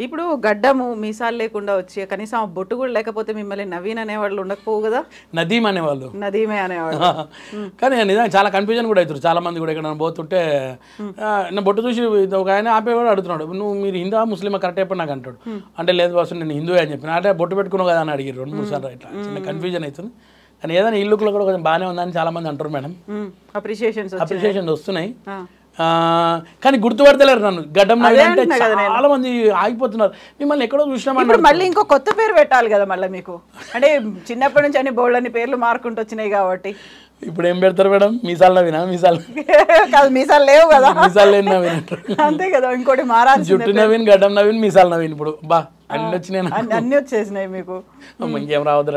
ఇప్పుడు గడ్డము మీసాలు లేకుండా వచ్చి కనీసం ఆ బొట్టు కూడా లేకపోతే మిమ్మల్ని నవీన్ అనేవాళ్ళు ఉండకపోవు కదా? నదీమ్ అనేవాళ్ళు, నదీమే అనేవాళ్ళు. కానీ నిజంగా చాలా కన్ఫ్యూజన్ కూడా అవుతారు చాలా మంది కూడా. ఇక్కడ పోతుంటే నా బొట్టు చూసి ఒక ఆయన ఆపేవాడు అడుగుతున్నాడు, నువ్వు మీరు హిందూ ముస్లిమా కరెక్ట్ అయిపోయి నాకు అంటాడు. అంటే లేదు బాసు నేను హిందూ అని చెప్పిన, అంటే బొట్టు పెట్టుకున్నావు కదా అని అడిగారు 2-3 సార్లు. ఇట్లా చిన్న కన్ఫ్యూజన్ అవుతుంది. కానీ ఏదైనా ఇల్లులో కూడా కొంచెం బాగానే ఉందని చాలా మంది అంటారు మేడం. అప్రిషియేషన్స్ వస్తున్నాయి, కానీ గుర్తుపడతలేరు నన్ను. గడ్డం అంటే చాలా మంది ఆగిపోతున్నారు. మిమ్మల్ని ఎక్కడో చూసినామన్నారు. మళ్ళీ ఇంకో కొత్త పేరు పెట్టాలి కదా మళ్ళీ మీకు, అంటే చిన్నప్పటి నుంచి అన్ని బోల్డ్ పేర్లు మార్కుంటూ వచ్చినాయి కాబట్టి. ఇప్పుడు ఏం పెడతారు మేడం? మీసాలు నవీనా? మీసాలు కాదు, మీసాలు లేవు కదా. మీసాలు లేని నవీన్ అంతే కదా, ఇంకోటి మారాలి. జుట్టు నవీన్, గడ్డం నవీన్, మీసాలు నవీన్. ఇప్పుడు బా అన్ని వచ్చినాయి, అన్ని వచ్చేసినాయి మీకు. ఇంకేం రావద్దు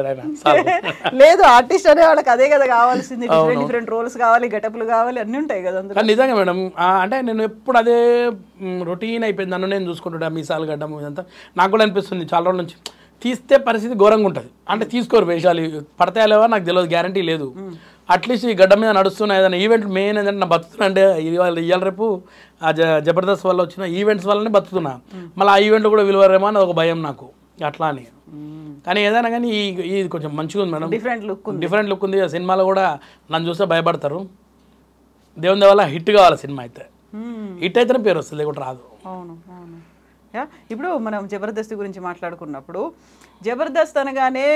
లేదు, ఆర్టిస్ట్ అనే వాళ్ళకి అదే కదా కావాల్సింది. డిఫరెంట్ రోల్స్ కావాలి, గెటప్లు కావాలి, అన్ని ఉంటాయి కదా. నిజంగా మేడం, అంటే నేను ఎప్పుడు అదే రొటీన్ అయిపోయింది. నన్ను నేను చూసుకుంటుంటా మీసాలు గడ్డం ఇదంతా. నాకు కూడా అనిపిస్తుంది చాలా రోజుల నుంచి తీస్తే పరిస్థితి ఘోరంగా ఉంటుంది. అంటే తీసుకోరు వేషాలు, పడతాయలేవా నాకు తెలియదు, గ్యారంటీ లేదు. అట్లీస్ట్ ఈ గడ్డ మీద నడుస్తున్న ఏదైనా ఈవెంట్ మెయిన్ ఏంటంటే నా బతుకుతున్నా అంటే ఇవాళ రేపు ఆ జబర్దస్త్ వల్ల వచ్చిన ఈవెంట్స్ వల్లనే బతుకుతున్నా. మళ్ళీ ఆ ఈవెంట్లు కూడా విలువరేమో అని ఒక భయం నాకు అట్లా అని. కానీ ఏదైనా కానీ ఇది కొంచెం మంచిగా ఉంది మేడం, డిఫరెంట్ లుక్ ఉంది. సినిమాలో కూడా నన్ను చూస్తే భయపడతారు. దేవుని వల్ల హిట్ కావాలి సినిమా, అయితే హిట్ అయితేనే పేరు వస్తుంది, లేకుంటే రాదు. అవును అవును. ఇప్పుడు మనం జబర్దస్త్ గురించి మాట్లాడుకున్నప్పుడు, జబర్దస్త్ అనగానే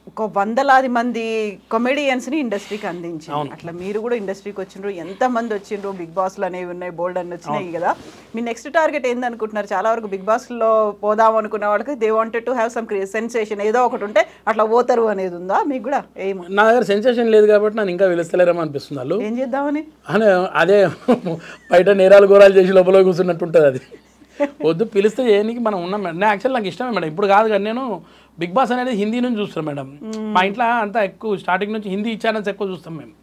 ఒక 100లాది మంది కామెడియన్స్ని ఇండస్ట్రీకి అందించారు. అట్లా మీరు కూడా ఇండస్ట్రీకి వచ్చిండ్రు, ఎంతమంది వచ్చిండ్రు, బిగ్ బాస్లు అనేవి ఉన్నాయి, బోల్డ్ అన్ని వచ్చినాయి కదా. మీ నెక్స్ట్ టార్గెట్ ఏందనుకుంటున్నారు? చాలా వరకు బిగ్ బాస్లో పోదాం అనుకున్న వాళ్ళకి they wanted to have some sensation, ఏదో ఒకటి ఉంటే అట్లా పోతారు అనేది ఉందా మీకు కూడా? ఏమో నా దగ్గర సెన్సేషన్ లేదు కాబట్టి నన్ను ఇంకా వెలుస్తలేరేమో అనిపిస్తుంది. వాళ్ళు ఏం చేద్దామని అదే బయట నేరాలు ఘోరాలు చేసి లోపల కూర్చున్నట్టు ఉంటుంది. అది వద్దు, పిలిస్తే చేయడానికి మనం ఉన్నాం మేడం. నేను యాక్చువల్ నాకు ఇష్టమే మేడం, ఇప్పుడు కాదు కానీ నేను బిగ్ బాస్ అనేది హిందీ నుంచి చూస్తాను మేడం. మా ఇంట్లో అంతా ఎక్కువ స్టార్టింగ్ నుంచి హిందీ ఛానల్స్ ఎక్కువ చూస్తాం మేము.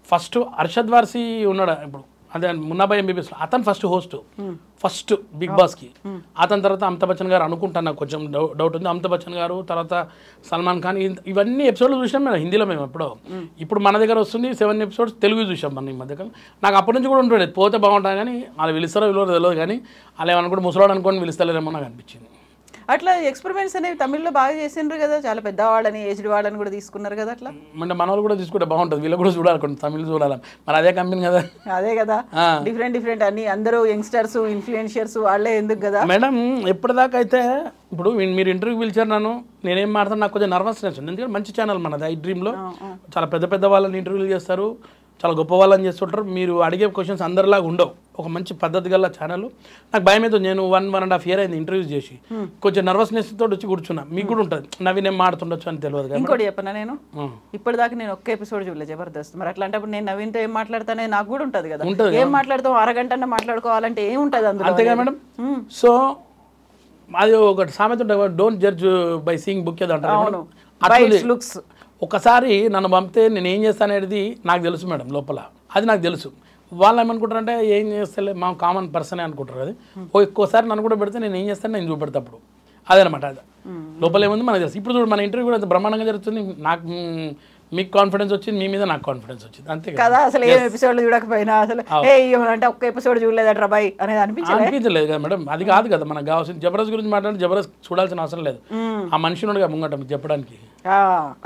ఫస్ట్ అర్షద్ వార్సీ ఉన్నాడు, ఇప్పుడు అదే మున్నాబాయ్ ఎంబీబీఎస్, అతను ఫస్ట్ బిగ్ బాస్కి. అతని తర్వాత అమితాబ్ బచ్చన్ గారు అనుకుంటాను, నాకు కొంచెం డౌట్ ఉంది. అమితాబ్ బచ్చన్ గారు, తర్వాత సల్మాన్ ఖాన్, ఇవన్నీ ఎపిసోడ్లు చూసాం మేము హిందీలో మేము ఎప్పుడో. ఇప్పుడు మన దగ్గర వస్తుంది 7 ఎపిసోడ్స్ తెలుగు చూసాం మనం ఈ మధ్యకాలం. నాకు అప్పటి నుంచి కూడా ఉంటుండే పోతే బాగుంటుంది, కానీ వాళ్ళు పిలుస్తారో విలువ తెలియదు. కానీ వాళ్ళు ఏమనుకుంటే ముసలాడు అనుకోని పిలుస్తలేరేమో నాకు అనిపించింది. అట్లా ఎక్స్పెరిమెంట్స్ అనేవి తమిళ్లో బాగా చేసిండ్రు కదా, చాలా పెద్దవాళ్ళని ఏజ్డ్ వాళ్ళని కూడా తీసుకున్నారు కదా. అట్లా అంటే మన వాళ్ళు కూడా తీసుకుంటే బాగుంటుంది, వీళ్ళు కూడా చూడాలి, కొన్ని తమిళ్ చూడాలి. మరి అదే కంపెనీ కదా. అదే కదా, డిఫరెంట్ అన్ని అందరూ యంగ్స్టర్స్ ఇన్ఫ్లుయెన్షియర్స్ వాళ్ళే ఎందుకు కదా మేడం. ఎప్పటిదాకా అయితే ఇప్పుడు మీరు ఇంటర్వ్యూకి పిలిచారు నన్ను, నేనేం మాట్లాడతాను, నాకు కొంచెం నర్వస్నెస్ ఉంది. ఎందుకంటే మంచి ఛానల్ మనది, ఐ డ్రీమ్లో చాలా పెద్ద వాళ్ళని ఇంటర్వ్యూలు చేస్తారు, చాలా గొప్ప వాళ్ళని చేస్తుంటారు. మీరు అడిగే క్వశ్చన్స్ అందరిలాగా ఉండవు, ఒక మంచి పద్ధతి గల ఛానల్. నాకు భయం అవుతుంది, నేను 1.5 year అయింది ఇంటర్వ్యూస్ చేసి, కొంచెం నర్వస్నెస్ తోటి వచ్చి కూర్చున్నా. మీకు కూడా ఉంటుంది, నవీన్ ఏం మాట్లాడుతుండొచ్చు అని తెలియదు. ఇంకోటి చెప్పనా, నేను ఇప్పటిదాకా నేను ఒక్క ఎపిసోడ్ చూడలేదు జబర్దస్త్. మరి అట్లాంటప్పుడు నేను నవీన్తో ఏం మాట్లాడతానే నాకు కూడా ఉంటుంది కదా. ఏం మాట్లాడతాం, అరగంట మాట్లాడుకోవాలంటే ఏముంటుంది అందులో, అంతేగా మేడం. సో అది ఒకటి సామెత ఉంటుంది, don't judge by seeing book ఏదో అంటారు. ఒకసారి నన్ను పంపితే నేను ఏం చేస్తాను అనేది నాకు తెలుసు మేడం, లోపల అది నాకు తెలుసు. వాళ్ళు ఏమనుకుంటారంటే ఏం చేస్తలే మా కామన్ పర్సనే అనుకుంటారు. అది ఎక్కువసారి నన్ను కూడా పెడితే నేను ఏం చేస్తాను నేను చూపెడతా. అప్పుడు అదనమాట, అది లోపల ఏముంది మనకు తెలుసు. ఇప్పుడు చూడు మన ఇంటర్వ్యూ కూడా బ్రహ్మాండంగా జరుగుతుంది. నాకు మీకు కాన్ఫిడెన్స్ వచ్చింది, మీ మీద నాకు కాన్ఫిడెన్స్ వచ్చింది, అంతే కదా. అసలు ఏ ఎపిసోడ్ చూడకపోయినా అసలు అంటే ఒక్క ఎపిసోడ్ చూడలేదట్రా బాయ్ అనేది అనిపించలేదు కదా మేడం. అది కాదు కదా మనకు కావాల్సింది. జబర్దస్త్ గురించి మాట్లాడి జబర్దస్త్ చూడాల్సిన అవసరం లేదు, ఆ మనిషి నుండిగా ముంగట మీకు చెప్పడానికి.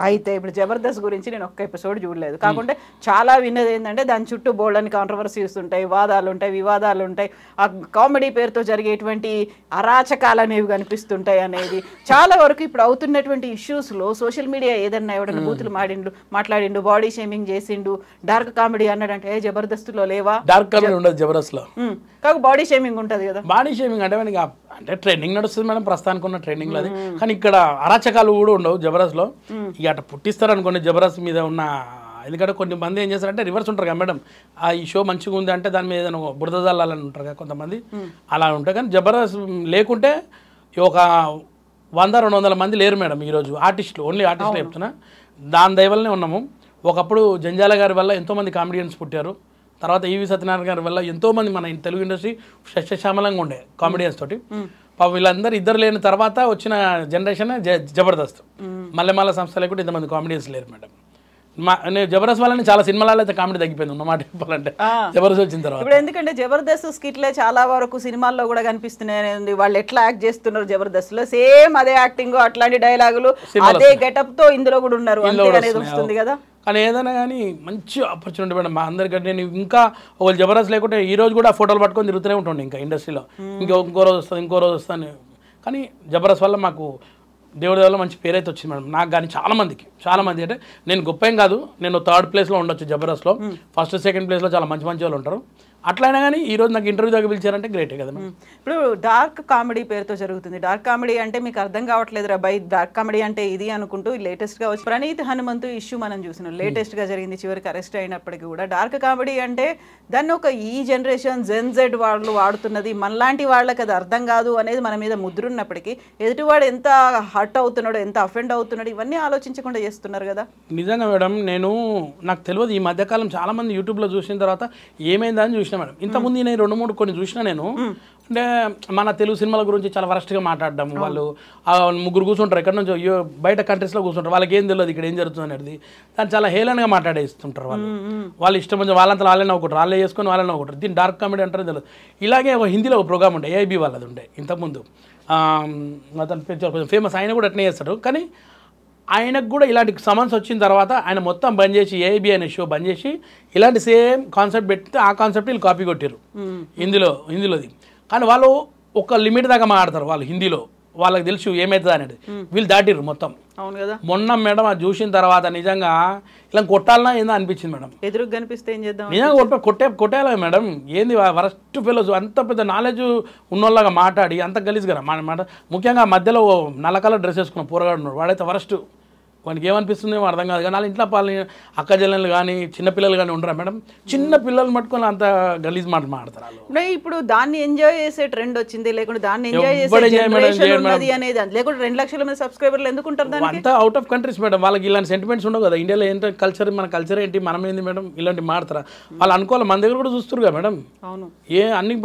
అయితే ఇప్పుడు జబర్దస్త్ గురించి నేను ఒక్క ఎపిసోడ్ చూడలేదు, కాకుంటే చాలా విన్నది ఏంటంటే దాని చుట్టూ బోల్డ్ అని కాంట్రవర్సీస్ ఉంటాయి, వాదాలు ఉంటాయి, వివాదాలు ఉంటాయి, ఆ కామెడీ పేరుతో జరిగేటువంటి అరాచకాలు అనేవి కనిపిస్తుంటాయి అనేది. చాలా వరకు ఇప్పుడు అవుతున్నటువంటి ఇష్యూస్లో సోషల్ మీడియా ఏదన్నా ఎవడన్నా బూతులు మాట్లాడిండు, బాడీ షేమింగ్ చేసిండు, డార్క్ కామెడీ అన్నాడంటే జబర్దస్త్లో లేవా? డార్క్ కామెడీ ఉండదు జబర్దస్త్లో, కాకు బాడీ షేమింగ్ ఉంటుంది కదా. బాడీ షేమింగ్ అంటే ట్రెండింగ్ నడుస్తుంది మేడం, ప్రస్తుతానికి ఉన్న ట్రెండింగ్ లో అది. కానీ ఇక్కడ అరాచకాలు కూడా ఉండవు జబర్దస్త్లో. ఇక అట్లా పుట్టిస్తారు అనుకోండి జబర్దస్త్ మీద ఉన్న. ఎందుకంటే కొన్ని మంది ఏం చేస్తారంటే రివర్స్ ఉంటారు కదా మేడం, ఈ షో మంచిగా ఉంది అంటే దాని మీద బురద జల్లాలని ఉంటారు కదా కొంతమంది, అలా ఉంటాయి. కానీ జబర్దస్త్ లేకుంటే ఒక 100-200 మంది లేరు మేడం ఈరోజు ఆర్టిస్టులు, ఓన్లీ ఆర్టిస్టులు చెప్తున్నా. దాని దయవల్లనే ఉన్నాము. ఒకప్పుడు జంజాల గారి వల్ల ఎంతోమంది కామెడియన్స్ పుట్టారు, తర్వాత ఈవి సత్యనారాయణ గారి వల్ల ఎంతోమంది మన తెలుగు ఇండస్ట్రీ సస్యశ్యామలంగా ఉండే కామెడియన్స్ తోటి. వీళ్ళందరూ ఇద్దరు లేని తర్వాత వచ్చిన జనరేషన్ జబర్దస్త్. మల్లెమాల సంస్థ లేకుంటే ఇంతమంది కామెడియన్స్ లేరు మేడం. నేను జబర్దస్త్ వాళ్ళని చాలా సినిమాలలో అయితే కామెడీ తగ్గిపోయింది ఉన్నమాట చెప్పాలంటే జబర్దస్త్ వచ్చిన తర్వాత. ఇప్పుడు ఎందుకంటే జబర్దస్త్ స్కిట్లే చాలా వరకు సినిమాల్లో కూడా కనిపిస్తున్నాయి. వాళ్ళు ఎట్లా యాక్ట్ చేస్తున్నారు జబర్దస్త్ లో, సేమ్ అదే యాక్టింగ్, అట్లాంటి డైలాగులు, అదే గెటప్ తో ఇందులో కూడా ఉన్నారు అనేది వస్తుంది కదా. కానీ ఏదైనా కానీ మంచి ఆపర్చునిటీ మేడం మా అందరికంటే. నేను ఇంకా ఒకళ్ళు జబర్దస్త్ లేకుంటే ఈ రోజు కూడా ఫోటోలు పట్టుకొని తిరుగుతూనే ఉంటుండే ఇంకా ఇండస్ట్రీలో, ఇంకో రోజు వస్తుంది ఇంకో రోజు వస్తాను. కానీ జబర్దస్త్ వల్ల మాకు దేవుడి వల్ల మంచి పేరైతే వచ్చింది మేడం నాకు. కానీ చాలా మంది అంటే నేను గొప్ప ఏం కాదు, నేను 3rd ప్లేస్లో ఉండొచ్చు జబర్దస్త్లో, 1st 2nd ప్లేస్లో చాలా మంచి వాళ్ళు ఉంటారు. అట్లయినా కానీ ఈ రోజు నాకు ఇంటర్వ్యూ దగ్గర పిలిచారంటే గ్రేటే కదా మేడం. ఇప్పుడు డార్క్ కామెడీ పేరుతో జరుగుతుంది. డార్క్ కామెడీ అంటే మీకు అర్థం కావట్లేదు రా బై, డార్క్ కామెడీ అంటే ఇది అనుకుంటూ లేటెస్ట్గా వచ్చి ప్రణీత్ హనుమంతు ఇష్యూ మనం చూసినాం, లేటెస్ట్గా జరిగింది, చివరికి అరెస్ట్ అయినప్పటికీ కూడా. డార్క్ కామెడీ అంటే దాన్ని ఒక ఈ జనరేషన్ జెన్జెడ్ వాళ్ళు వాడుతున్నది, మనలాంటి వాళ్ళకి అది అర్థం కాదు అనేది మన మీద ముద్రున్నప్పటికీ ఎదుటివాడు ఎంత హర్ట్ అవుతున్నాడు, ఎంత అఫెండ్ అవుతున్నాడు, ఇవన్నీ ఆలోచించకుండా చేస్తున్నారు కదా. నిజంగా మేడం నాకు తెలియదు, ఈ మధ్యకాలం చాలా మంది యూట్యూబ్లో చూసిన తర్వాత ఏమైందని చూసిన మేడం. ఇంతకుముందు నేను 2-3 కొన్ని చూసిన నేను. అంటే మన తెలుగు సినిమాల గురించి చాలా వరస్ట్గా మాట్లాడడం, వాళ్ళు ముగ్గురు కూర్చుంటారు ఎక్కడి నుంచో బయట కంట్రీస్లో కూర్చుంటారు, వాళ్ళకి ఏం తెలియదు ఇక్కడ ఏం జరుగుతుంది అనేది, దాన్ని చాలా హేళనగా మాట్లాడేస్తుంటారు వాళ్ళు ఇష్టం వచ్చి వాళ్ళంతా వాళ్ళని ఒకటి వాళ్ళే చేసుకొని వాళ్ళని ఒకటి. దీన్ని డార్క్ కామెడీ అంటారో తెలియదు. ఇలాగే హిందీలో ఒక ప్రోగ్రామ్ ఉండే ఏఐబీ వాళ్ళది ఉండే ఇంతకుముందు, అతను కొంచెం ఫేమస్, ఆయన కూడా అట్నే చేస్తాడు. కానీ ఆయనకు కూడా ఇలాంటి సమన్స్ వచ్చిన తర్వాత ఆయన మొత్తం బంద్ చేసి ఏఐబీ అనే షో బంద్ చేసి ఇలాంటి సేమ్ కాన్సెప్ట్ పెడితే ఆ కాన్సెప్ట్ వీళ్ళు కాపీ కొట్టారు హిందీలోది. కానీ వాళ్ళు ఒక లిమిట్ దాకా మాట్లాడతారు వాళ్ళు హిందీలో, వాళ్ళకి తెలుసు ఏమవుతుంది అనేది, వీళ్ళు దాటిర్రు మొత్తం. అవును కదా. మొన్న మేడం అది చూసిన తర్వాత నిజంగా ఇలా కొట్టాలన్నా ఏందో అనిపించింది మేడం. ఎదురుగా కనిపిస్తే ఏం చేద్దాం, నిజంగా కొట్టేయాలి మేడం. ఏంది వరస్ట్ ఫెలోస్, అంత పెద్ద నాలెడ్జ్ ఉన్నోళ్ళగా మాట్లాడి అంత గలీజ్గా మాట. ముఖ్యంగా మధ్యలో నల్ల కలర్ డ్రెస్ వేసుకున్న పోరగాడు ఉన్నాడు, వాడైతే వరస్ట్. వానికి ఏమనిపిస్తుందేమో అర్థం కాదు. కానీ వాళ్ళ ఇంట్లో అక్క చెల్లెలు కానీ చిన్నపిల్లలు కానీ ఉండరా మేడం, చిన్న పిల్లలు పట్టుకొని అంత గలీజ్ మాట మాడతారు వాళ్ళు. ఇప్పుడు దాన్ని ఎంజాయ్ చేసే ట్రెండ్ వచ్చింది, లేకుంటే దాన్ని ఎంజాయ్ చేసే అనేది, లేకుంటే 2 లక్షల మంది సబ్స్క్రైబర్లు ఎందుకుంటారు దానికి? అంతా అవుట్ ఆఫ్ కంట్రీస్ మేడం, వాళ్ళకి ఇలాంటి సెంటిమెంట్స్ ఉండవు కదా. ఇండియాలో ఏంటంటే కల్చర్, మన కల్చర్ ఏంటి, మనం ఏంది మేడం, ఇలాంటి మాడతారా వాళ్ళు అనుకోవాలి. మన దగ్గర కూడా చూస్తారు కదా మేడం. అవును, అన్ని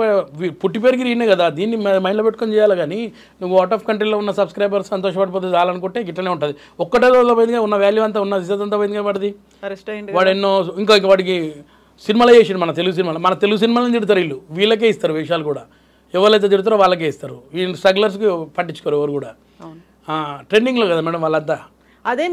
పుట్టి పెరిగి ఈయనే కదా, దీన్ని మైండ్లో పెట్టుకొని చేయాలి. కానీ నువ్వు అవుట్ ఆఫ్ కంట్రీలో ఉన్న సబ్స్క్రైబర్స్ సంతోషపడిపోతే చాలనుకుంటే ఇట్లనే ఉంటుంది. ఒక్కటే పోయిందిగా ఉన్న వాల్యూ అంతా ఉన్న ఇజ్జత్ అంతా పోయిందిగా వాడిది. వాడు ఎన్నో ఇంకా వాడికి సినిమాలో చేసిండు, మన తెలుగు సినిమాలను తిడతారు వీళ్ళకే ఇస్తారు వేషాలు కూడా, ఎవరైతే తిడతారో వాళ్ళకే ఇస్తారు. ఈ స్ట్రగ్లర్స్కి పట్టించుకోరు ఎవరు కూడా. ట్రెండింగ్లో కదా మేడం వాళ్ళంతా. అదే